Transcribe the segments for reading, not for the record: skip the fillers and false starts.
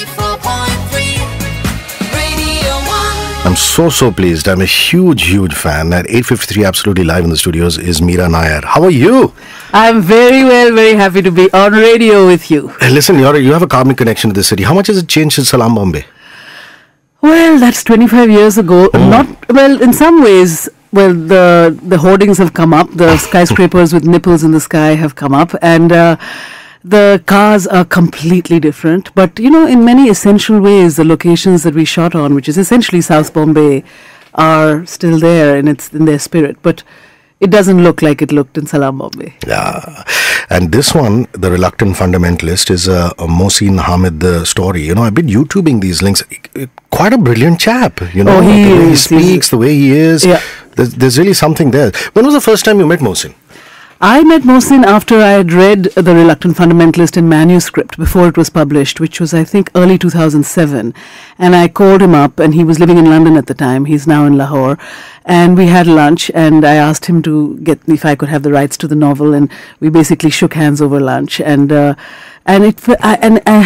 94.3 Radio 1. I'm so pleased. I'm a huge fan. At 8:53, absolutely live in the studios is Meera Nair. How are you? I'm very well, very happy to be on radio with you. Hey, listen, you have a karmic connection to this city. How much has it changed since Salam Bombay? Well, that's 25 years ago. Not well in some ways. Well, the hoardings have come up. The skyscrapers with nipples in the sky have come up, and the cars are completely different. But in many essential ways, the locations that we shot on, which is essentially South Bombay, are still there, and it's in their spirit. But it doesn't look like it looked in Salam Bombay. Yeah. And this one, The Reluctant Fundamentalist, is a Mohsin Hamid story. I've been YouTubing these links. Quite a brilliant chap. He the way he is. speaks, the way he is. Yeah. There's really something there. When was the first time you met Mohsin? I met Mohsin after I had read The Reluctant Fundamentalist in manuscript before it was published, which was, I think, early 2007. And I called him up, and he was living in London at the time. He's now in Lahore. And we had lunch, and I asked him to get if I could have the rights to the novel, and we basically shook hands over lunch. And I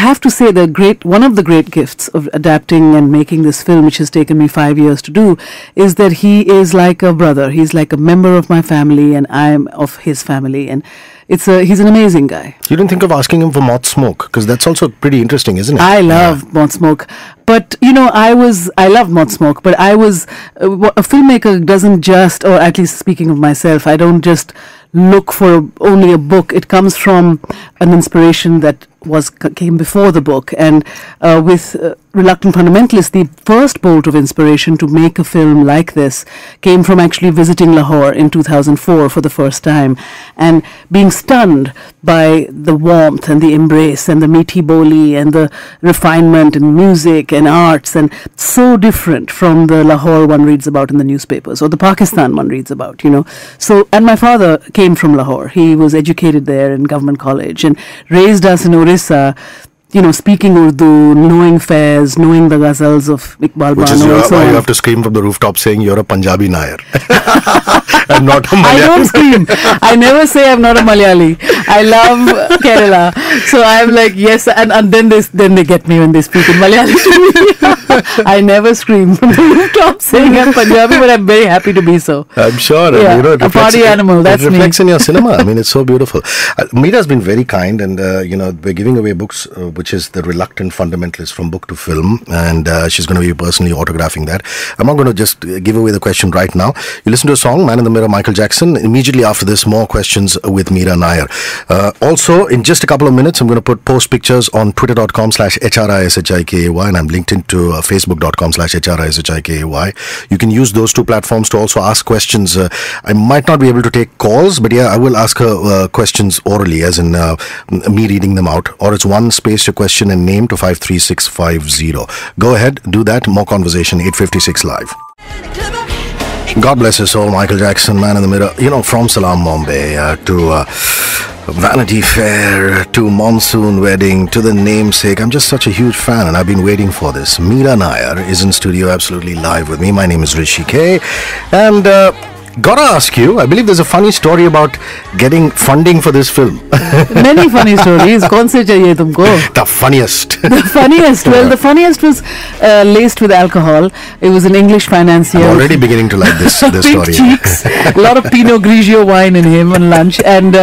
have to say one of the great gifts of adapting and making this film, which has taken me 5 years to do, is that he is like a brother. He's like a member of my family, and I am of his family. And he's an amazing guy. You didn't think of asking him for Maught Smoke? Because that's also pretty interesting, isn't it? I love Maught Smoke. But, I love Maught Smoke, but I was, a filmmaker doesn't just, or at least speaking of myself, I don't just look for only a book. It comes from an inspiration that came before the book. And with Reluctant Fundamentalist, the first bolt of inspiration to make a film like this came from actually visiting Lahore in 2004 for the first time and being stunned by the warmth and the embrace and the meaty boli and the refinement and music and arts, and so different from the Lahore one reads about in the newspapers or the Pakistan one reads about, So, and my father came from Lahore. He was educated there in government college and raised us in Orissa, speaking Urdu, knowing fairs, knowing the ghazals of Iqbal Which Bano. is why you have to scream from the rooftop saying you're a Punjabi Nair. And not a Malayali. I don't scream. I never say I'm not a Malayali. I love Kerala. So I'm like, yes, and then they get me when they speak in Malayali to me. I never scream from the rooftop saying I'm Punjabi, but I'm very happy to be so. I'm sure. Yeah, it a party animal, that's it reflects me. in your cinema. I mean, it's so beautiful. Meera's been very kind, and, we're giving away books, which is The Reluctant Fundamentalist, from book to film, and she's going to be personally autographing that. I'm not going to just give away the question right now. You listen to a song, Man in the Mirror, Michael Jackson. Immediately after this, more questions with Meera Nair. Also, in just a couple of minutes, I'm going to post pictures on twitter.com/HRISHIKAY, and I'm linked into facebook.com/HRISHIKAY. You can use those two platforms to also ask questions. I might not be able to take calls, but yeah, I will ask her questions orally, as in me reading them out. Or it's one space your question and name to 53650. Go ahead, do that. More conversation, 8:56 live. God bless his soul, Michael Jackson, Man in the Mirror. From Salam Bombay to Vanity Fair to Monsoon Wedding to The Namesake. I'm just such a huge fan, and I've been waiting for this. Meera Nair is in studio absolutely live with me. My name is Rishi K. And gotta ask you, I believe there's a funny story about getting funding for this film. Many funny stories. Kaun se chahiye tumko? The funniest. The funniest. Well, the funniest was laced with alcohol. It was an English financier. I'm already beginning to like this Big story. cheeks. A lot of Pinot Grigio wine in him on lunch. And,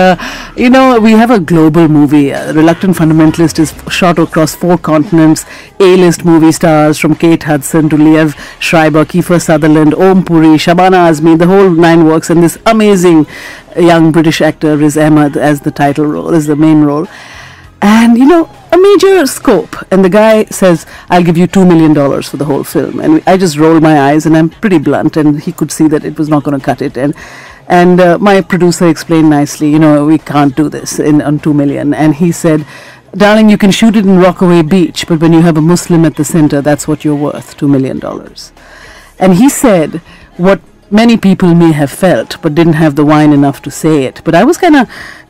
we have a global movie. Reluctant Fundamentalist is shot across 4 continents. A-list movie stars from Kate Hudson to Liev Schreiber, Kiefer Sutherland, Om Puri, Shabana Azmi, the whole nine works, and this amazing young British actor Riz Ahmed as the title role, as the main role. And, a major scope. And the guy says, I'll give you $2 million for the whole film. And I just roll my eyes, and I'm pretty blunt, and he could see that it was not going to cut it. And my producer explained nicely, we can't do this on $2 million. And he said, darling, you can shoot it in Rockaway Beach, but when you have a Muslim at the center, that's what you're worth, $2 million. And he said what many people may have felt, but didn't have the wine enough to say it. But I was kind of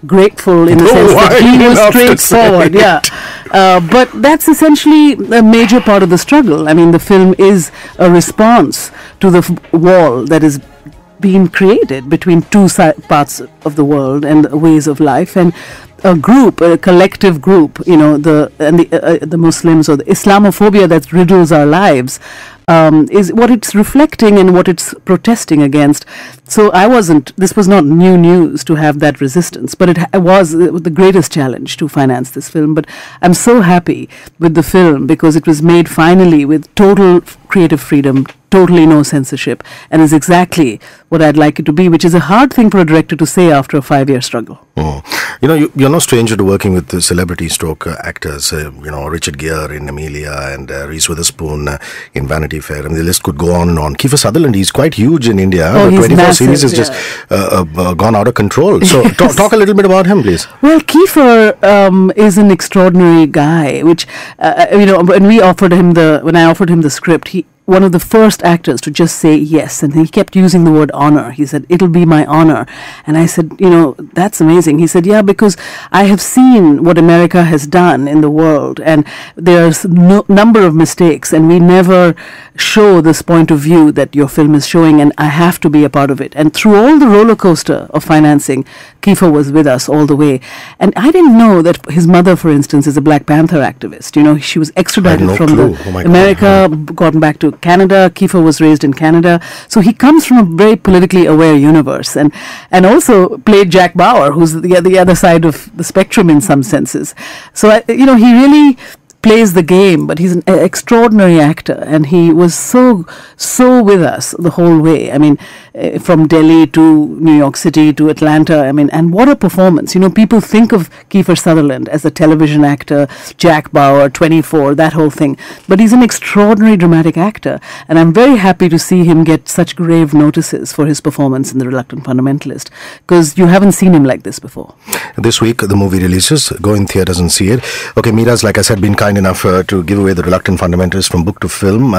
grateful in the sense that he was straightforward. Yeah. But that's essentially a major part of the struggle. I mean, the film is a response to the wall that is being created between two parts of the world and ways of life. And a group, a collective group, the Muslims, or the Islamophobia that riddles our lives, is what it's reflecting and what it's protesting against. So this was not new news to have that resistance, but it was the greatest challenge to finance this film. But I'm so happy with the film because it was made finally with total creative freedom, totally no censorship, and is exactly what I'd like it to be, which is a hard thing for a director to say after a 5-year struggle. You're no stranger to working with the celebrity stroke actors, Richard Gere in Amelia and Reese Witherspoon in Vanity Fair. I mean, the list could go on and on. Kiefer Sutherland, he's quite huge in India. Oh, the he's 24 massive, series has just gone out of control. So talk a little bit about him, please. Well, Kiefer is an extraordinary guy, which, when I offered him the script, one of the first actors to just say yes, and he kept using the word honor. He said, "It'll be my honor." And I said, that's amazing. He said, "Yeah, because I have seen what America has done in the world, and there's no number of mistakes, and we never show this point of view that your film is showing, and I have to be a part of it." And through all the roller coaster of financing, Kiefer was with us all the way. And I didn't know that his mother, for instance, is a Black Panther activist. She was extradited from America, gotten back to Canada. Kiefer was raised in Canada, so he comes from a very politically aware universe, and also played Jack Bauer, who's the other side of the spectrum in some senses. So he really plays the game, but he's an extraordinary actor, and he was so with us the whole way. I mean, from Delhi to New York City to Atlanta. I mean, and what a performance. People think of Kiefer Sutherland as a television actor, Jack Bauer, 24, that whole thing. But he's an extraordinary dramatic actor, and I'm very happy to see him get such grave notices for his performance in The Reluctant Fundamentalist, because you haven't seen him like this before. This week, the movie releases. Go in theaters and see it. Okay, Meera's, like I said, been kind enough to give away The Reluctant Fundamentalist from book to film.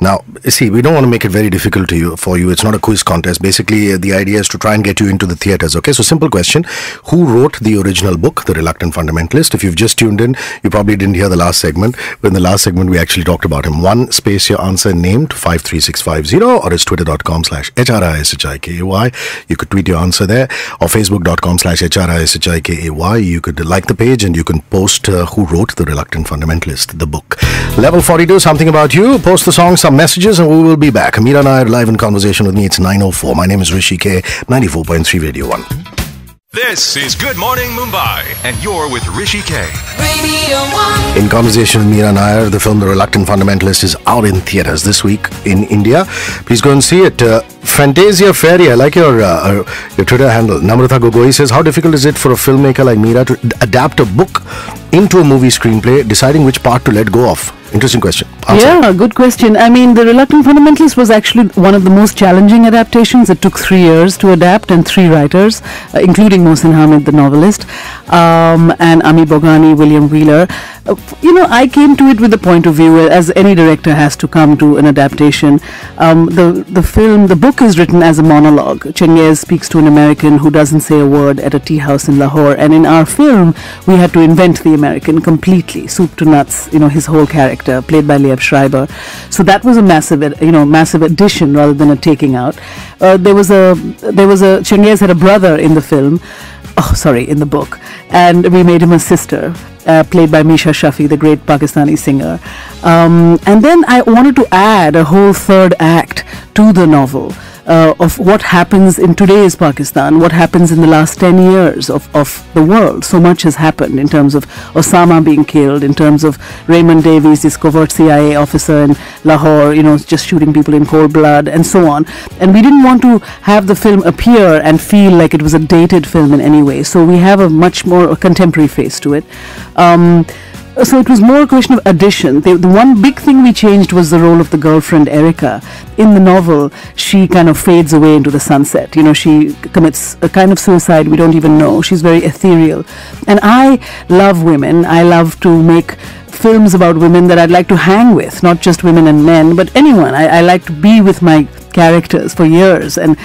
Now, see, we don't want to make it very difficult for you. It's not a quiz contest. Basically, the idea is to try and get you into the theaters. Okay, so simple question. Who wrote the original book, The Reluctant Fundamentalist? If you've just tuned in, you probably didn't hear the last segment. But in the last segment, we actually talked about him. One space your answer name to 53650, or it's twitter.com/HRISHIKAY. You could tweet your answer there, or facebook.com/HRISHIKAY. You could like the page and you can post who wrote The Reluctant Fundamentalist, the book. Level 42, something about you. Post the song, some messages, and we will be back. Meera and I are live in conversation with me. It's 9:04. My name is Rishi K, 94.3 Radio 1. This is Good Morning Mumbai, and you're with Rishi K. Radio 1. In conversation with Meera Nair, the film The Reluctant Fundamentalist is out in theatres this week in India. Please go and see it. Fantasia Fairy, I like your Twitter handle. Namrata Gogoi says, how difficult is it for a filmmaker like Meera to adapt a book into a movie screenplay, deciding which part to let go of? Interesting question. Answer. Yeah, good question. I mean, The Reluctant Fundamentalist was actually one of the most challenging adaptations. It took 3 years to adapt, and 3 writers, including Mohsin Hamid, the novelist, and Ami Bogani, William Wheeler. I came to it with the point of view, as any director has to come to an adaptation. The book is written as a monologue. Chengez speaks to an American who doesn't say a word at a tea house in Lahore, and in our film, we had to invent the American completely, soup to nuts. His whole character, played by Liev Schreiber. So that was a massive addition rather than a taking out. Chengez had a brother in the film. In the book, and we made him a sister, played by Misha Shafi, the great Pakistani singer. And then I wanted to add a whole third act to the novel, of what happens in today's Pakistan, what happens in the last 10 years of the world. So much has happened in terms of Osama being killed, in terms of Raymond Davies, this covert CIA officer in Lahore, just shooting people in cold blood, and so on. And we didn't want to have the film appear and feel like it was a dated film in any way. So we have a much more contemporary face to it. So it was more a question of addition. The one big thing we changed was the role of the girlfriend, Erica. In the novel, she kind of fades away into the sunset. She commits a kind of suicide we don't even know. She's very ethereal. And I love women. I love to make films about women that I'd like to hang with, not just women and men, but anyone. I like to be with my characters for years and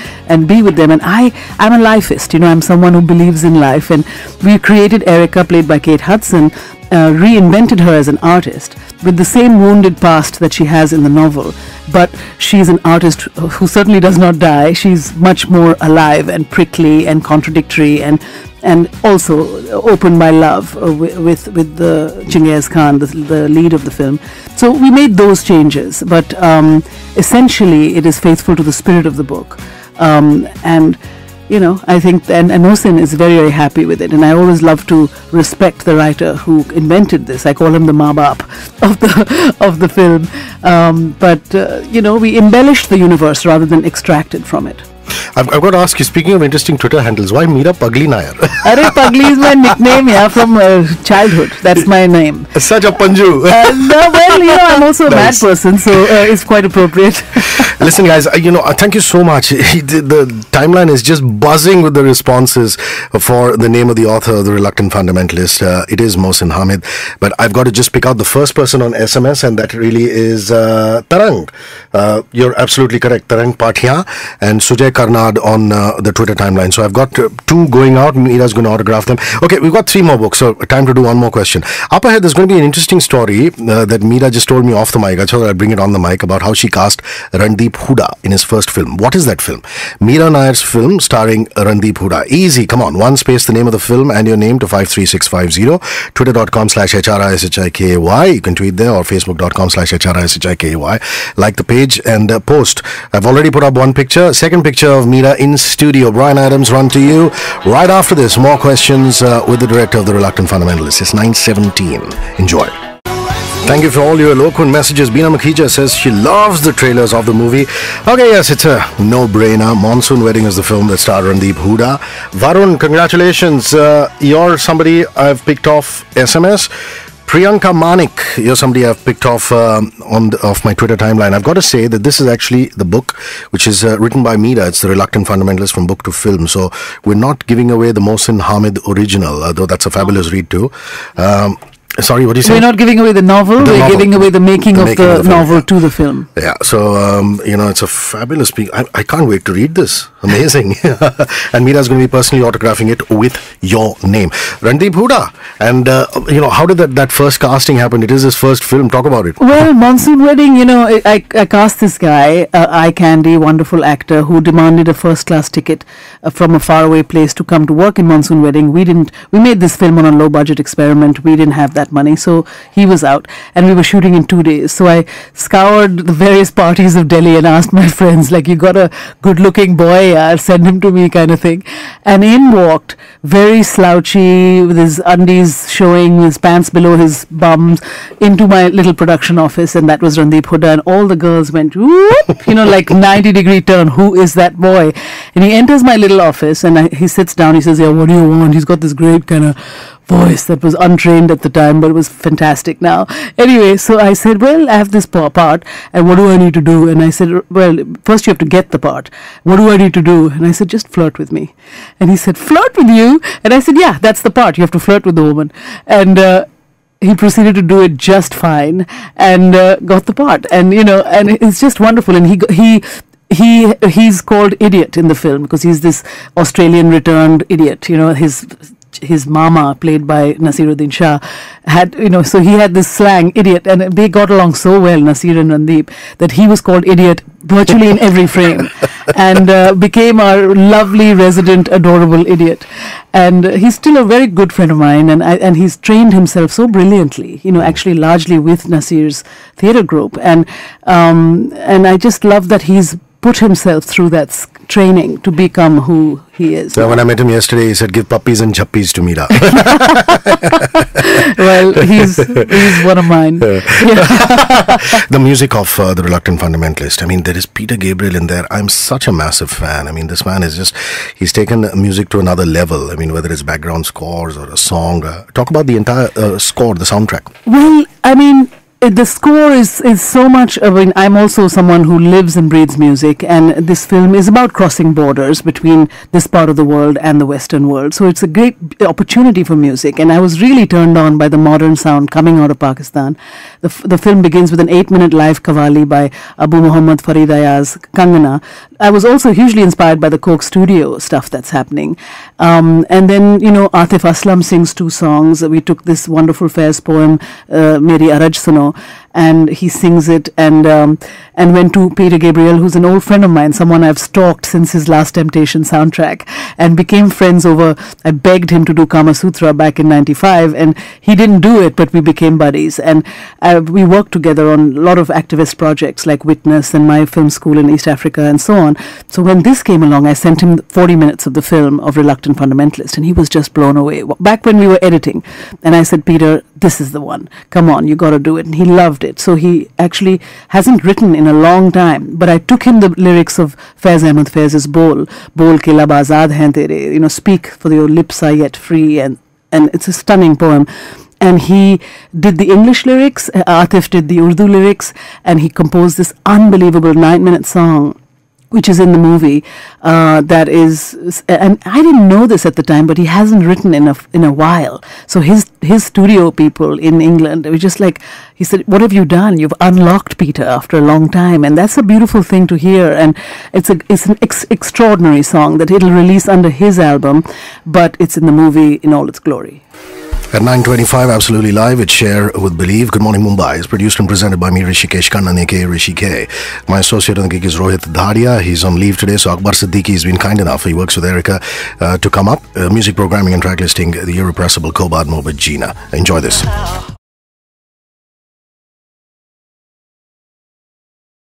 be with them. And I'm a lifeist. I'm someone who believes in life. And we created Erica, played by Kate Hudson, reinvented her as an artist with the same wounded past that she has in the novel. But she's an artist who certainly does not die. She's much more alive and prickly and contradictory and also opened by love with the Chingiz Khan, the lead of the film. So we made those changes, but essentially it is faithful to the spirit of the book. And you know, I think, and Mohsin is very, very happy with it. And I always love to respect the writer who invented this. I call him the Maa-Baap of the film. But you know, we embellished the universe rather than extracted from it. I've got to ask you, speaking of interesting Twitter handles, why Meera Pagli Nair? Arey, Pagli is my nickname, yeah, from childhood. That's my name. Such a Panju. No, well, you know, I'm also a mad person, so it's quite appropriate. Listen, guys, thank you so much. The timeline is just buzzing with the responses for the name of the author of The Reluctant Fundamentalist. It is Mohsin Hamid. But I've got to just pick out the first person on SMS, and that really is Tarang. You're absolutely correct. Tarang Pathia and Sujay Karnad on the Twitter timeline. So I've got two going out. Meera's going to autograph them. Okay, we've got three more books, so time to do one more question. Up ahead, there's going to be an interesting story that Meera just told me off the mic. I thought I'd bring it on the mic about how she cast Randeep Hooda in his first film. What is that film? Meera Nair's film starring Randeep Hooda. Easy, come on. One space, the name of the film and your name to 53650. Twitter.com/HRISHIKAY. You can tweet there, or Facebook.com/HRISHIKAY. Like the page and post. I've already put up one picture. Second picture of Meera in studio. Brian Adams, run to you. Right after this, more questions with the director of The Reluctant Fundamentalist. It's 9:17. Enjoy. Thank you for all your eloquent messages. Beena Makhija says she loves the trailers of the movie. Okay, yes, it's a no-brainer. Monsoon Wedding is the film that starred Randeep Hooda. Varun, congratulations. You're somebody I've picked off SMS. Priyanka Manik, you're somebody I've picked off off my Twitter timeline. I've got to say that this is actually the book which is written by Meera. It's The Reluctant Fundamentalist from book to film. So we're not giving away the Mohsin Hamid original, though that's a fabulous read too. Sorry, what do you say? We're not giving away the novel. We're giving away the making of the novel to the film. Yeah, so, it's a fabulous piece. I can't wait to read this. Amazing. And Meera's going to be personally autographing it with your name. Randeep Hooda. And, how did that first casting happen? It is his first film. Talk about it. Well, Monsoon Wedding, I cast this guy, eye candy, wonderful actor, who demanded a first-class ticket from a faraway place to come to work in Monsoon Wedding. We made this film on a low-budget experiment. We didn't have that money, so he was out, and we were shooting in 2 days. So I scoured the various parties of Delhi and asked my friends, like, you got a good-looking boy, I'll send him to me, kind of thing. And in walked, very slouchy, with his undies showing, his pants below his bums, into my little production office, and that was Randeep Hooda, and all the girls went, whoop, like 90-degree turn, who is that boy? And he enters my little office, and he sits down, he says, yeah, what do you want? He's got this great kind of voice that was untrained at the time, but it was fantastic now. Anyway, so I said, well, I have this part, and what do I need to do? And I said, well, first you have to get the part. What do I need to do? And I said, just flirt with me. And he said, flirt with you? And I said, yeah, that's the part. You have to flirt with the woman. And he proceeded to do it just fine and got the part. And, and it's just wonderful. And he's called Idiot in the film because he's this Australian returned idiot. His mama, played by Nasiruddin Shah, had, so he had this slang, idiot, and they got along so well, Nasir and Randeep, that he was called Idiot virtually in every frame, and became our lovely, resident, adorable idiot. And he's still a very good friend of mine, and he's trained himself so brilliantly, actually largely with Nasir's theatre group, and I just love that he's put himself through that training to become who he is. So when I met him yesterday, he said, give puppies and chappies to Meera. Well, he's one of mine. The music of The Reluctant Fundamentalist. I mean, there is Peter Gabriel in there. I'm such a massive fan. I mean, this man is he's taken music to another level. I mean, whether it's background scores or a song. Talk about the entire score, the soundtrack. Well, I mean, the score is so much. I'm also someone who lives and breathes music, and this film is about crossing borders between this part of the world and the Western world. So it's a great opportunity for music, and I was really turned on by the modern sound coming out of Pakistan. The film begins with an 8-minute live qawwali by Abu Muhammad Farid Ayaz Kangana, I was also hugely inspired by the Coke Studio stuff that's happening. And then, Atif Aslam sings 2 songs. We took this wonderful Faiz poem, Meri Araj Suno, and he sings it, and went to Peter Gabriel, who's an old friend of mine, someone I've stalked since his Last Temptation soundtrack, and became friends over. I begged him to do Kama Sutra back in '95, and he didn't do it, but we became buddies, and we worked together on a lot of activist projects like Witness and my film school in East Africa and so on. So when this came along, I sent him 40 minutes of the film of Reluctant Fundamentalist, and he was just blown away. Back when we were editing, and I said, Peter, this is the one. Come on, you got to do it. And he loved it. So he actually hasn't written in a long time, but I took him the lyrics of Faiz Ahmed Faiz's Bol ke lab azad hain tere, speak for your lips are yet free, and it's a stunning poem. And he did the English lyrics, Atif did the Urdu lyrics, and he composed this unbelievable 9-minute song, which is in the movie, that is, and I didn't know this at the time, but he hasn't written in a while. So his studio people in England were just like, he said, what have you done? You've unlocked Peter after a long time. And that's a beautiful thing to hear. And it's an extraordinary song that it'll release under his album, but it's in the movie in all its glory. At 9:25, absolutely live, it's Share with Believe. Good Morning Mumbai is produced and presented by me, Rishikesh Kannan, aka Rishi K. My associate on the gig is Rohit Dharia. He's on leave today, so Akbar Siddiqui has been kind enough. He works with Erica to come up. Music programming and track listing, the irrepressible Kobad Mobit Gina. Enjoy this.